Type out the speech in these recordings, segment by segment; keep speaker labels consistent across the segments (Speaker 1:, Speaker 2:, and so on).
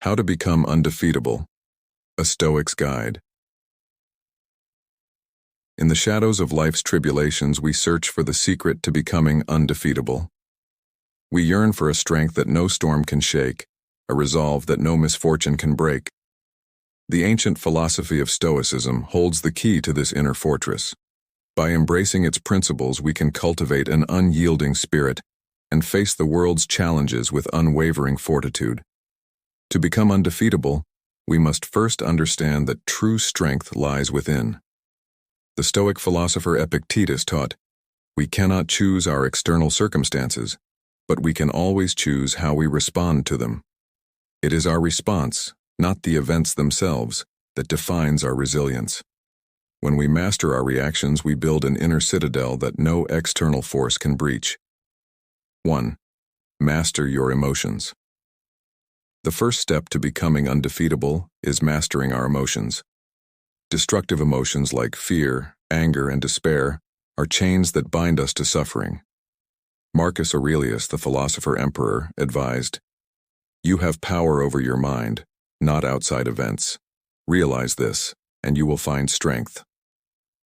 Speaker 1: How to Become Undefeatable, a Stoic's Guide. In the shadows of life's tribulations, we search for the secret to becoming undefeatable. We yearn for a strength that no storm can shake, a resolve that no misfortune can break. The ancient philosophy of Stoicism holds the key to this inner fortress. By embracing its principles, we can cultivate an unyielding spirit and face the world's challenges with unwavering fortitude. To become undefeatable, we must first understand that true strength lies within. The Stoic philosopher Epictetus taught, "We cannot choose our external circumstances, but we can always choose how we respond to them. It is our response, not the events themselves, that defines our resilience." When we master our reactions, we build an inner citadel that no external force can breach. 1. Master your emotions. The first step to becoming undefeatable is mastering our emotions. Destructive emotions like fear, anger, and despair are chains that bind us to suffering. Marcus Aurelius, the philosopher-emperor, advised, "You have power over your mind, not outside events. Realize this, and you will find strength."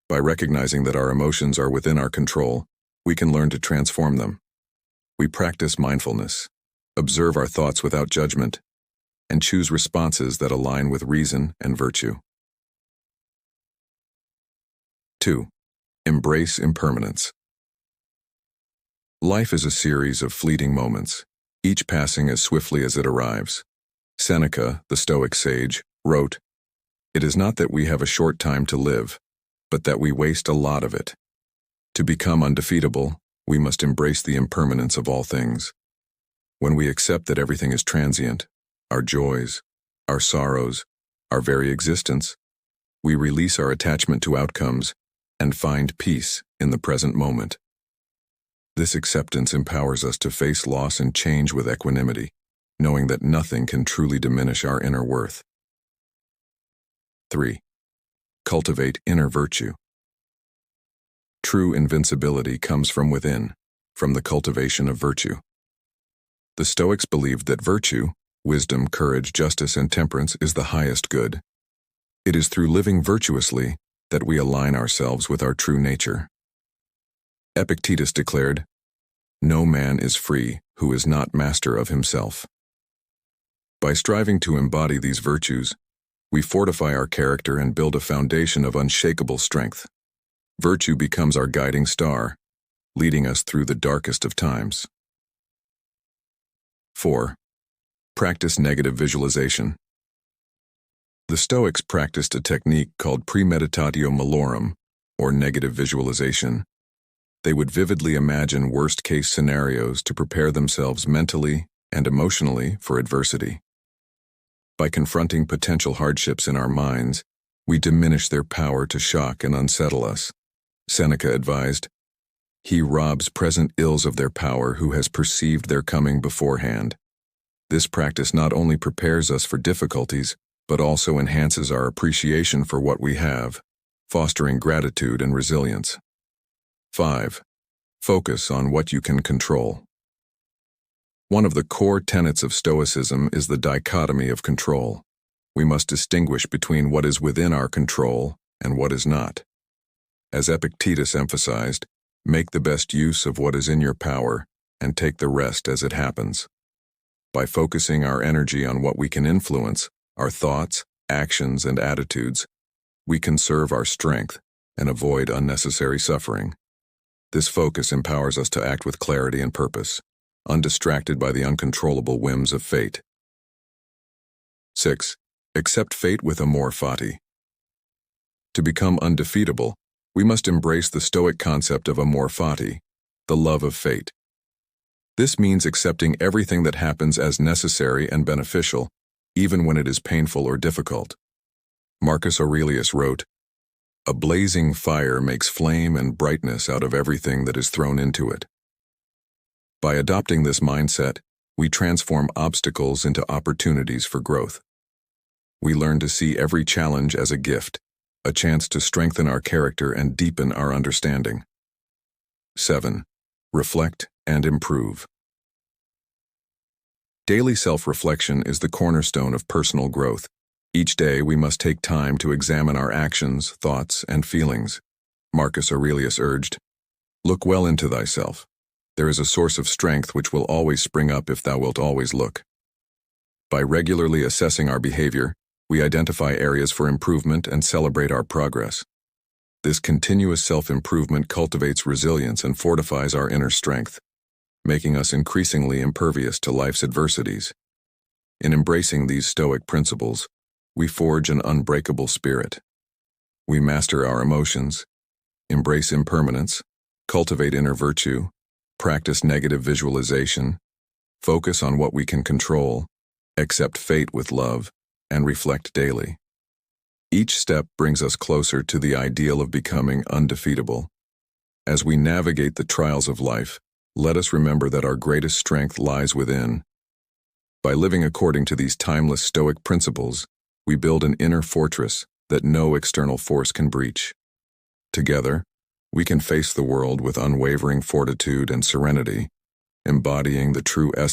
Speaker 1: By recognizing that our emotions are within our control, we can learn to transform them. We practice mindfulness, observe our thoughts without judgment, and choose responses that align with reason and virtue. 2. Embrace impermanence. Life is a series of fleeting moments, each passing as swiftly as it arrives. Seneca, the Stoic sage, wrote, "It is not that we have a short time to live, but that we waste a lot of it." To become undefeatable, we must embrace the impermanence of all things. When we accept that everything is transient, our joys, our sorrows, our very existence, we release our attachment to outcomes and find peace in the present moment. This acceptance empowers us to face loss and change with equanimity, knowing that nothing can truly diminish our inner worth. 3. Cultivate inner virtue. True invincibility comes from within, from the cultivation of virtue. The Stoics believed that virtue, wisdom, courage, justice, and temperance is the highest good. It is through living virtuously that we align ourselves with our true nature. Epictetus declared, "No man is free who is not master of himself." By striving to embody these virtues, we fortify our character and build a foundation of unshakable strength. Virtue becomes our guiding star, leading us through the darkest of times. 4. Practice negative visualization. The Stoics practiced a technique called premeditatio malorum, or negative visualization. They would vividly imagine worst-case scenarios to prepare themselves mentally and emotionally for adversity. By confronting potential hardships in our minds, we diminish their power to shock and unsettle us. Seneca advised, "He robs present ills of their power who has perceived their coming beforehand." This practice not only prepares us for difficulties, but also enhances our appreciation for what we have, fostering gratitude and resilience. 5. Focus on what you can control. One of the core tenets of Stoicism is the dichotomy of control. We must distinguish between what is within our control and what is not. As Epictetus emphasized, make the best use of what is in your power and take the rest as it happens. By focusing our energy on what we can influence, our thoughts, actions, and attitudes, we conserve our strength and avoid unnecessary suffering. This focus empowers us to act with clarity and purpose, undistracted by the uncontrollable whims of fate. 6. Accept fate with amor fati. To become undefeatable, we must embrace the Stoic concept of amor fati, the love of fate. This means accepting everything that happens as necessary and beneficial, even when it is painful or difficult. Marcus Aurelius wrote, "A blazing fire makes flame and brightness out of everything that is thrown into it." By adopting this mindset, we transform obstacles into opportunities for growth. We learn to see every challenge as a gift, a chance to strengthen our character and deepen our understanding. 7. Reflect and improve. Daily self-reflection is the cornerstone of personal growth. Each day we must take time to examine our actions, thoughts, and feelings. Marcus Aurelius urged, "Look well into thyself. There is a source of strength which will always spring up if thou wilt always look." By regularly assessing our behavior, we identify areas for improvement and celebrate our progress. This continuous self-improvement cultivates resilience and fortifies our inner strength, making us increasingly impervious to life's adversities. In embracing these Stoic principles, we forge an unbreakable spirit. We master our emotions, embrace impermanence, cultivate inner virtue, practice negative visualization, focus on what we can control, accept fate with love, and reflect daily. Each step brings us closer to the ideal of becoming undefeatable. As we navigate the trials of life, let us remember that our greatest strength lies within. By living according to these timeless Stoic principles, we build an inner fortress that no external force can breach. Together, we can face the world with unwavering fortitude and serenity, embodying the true essence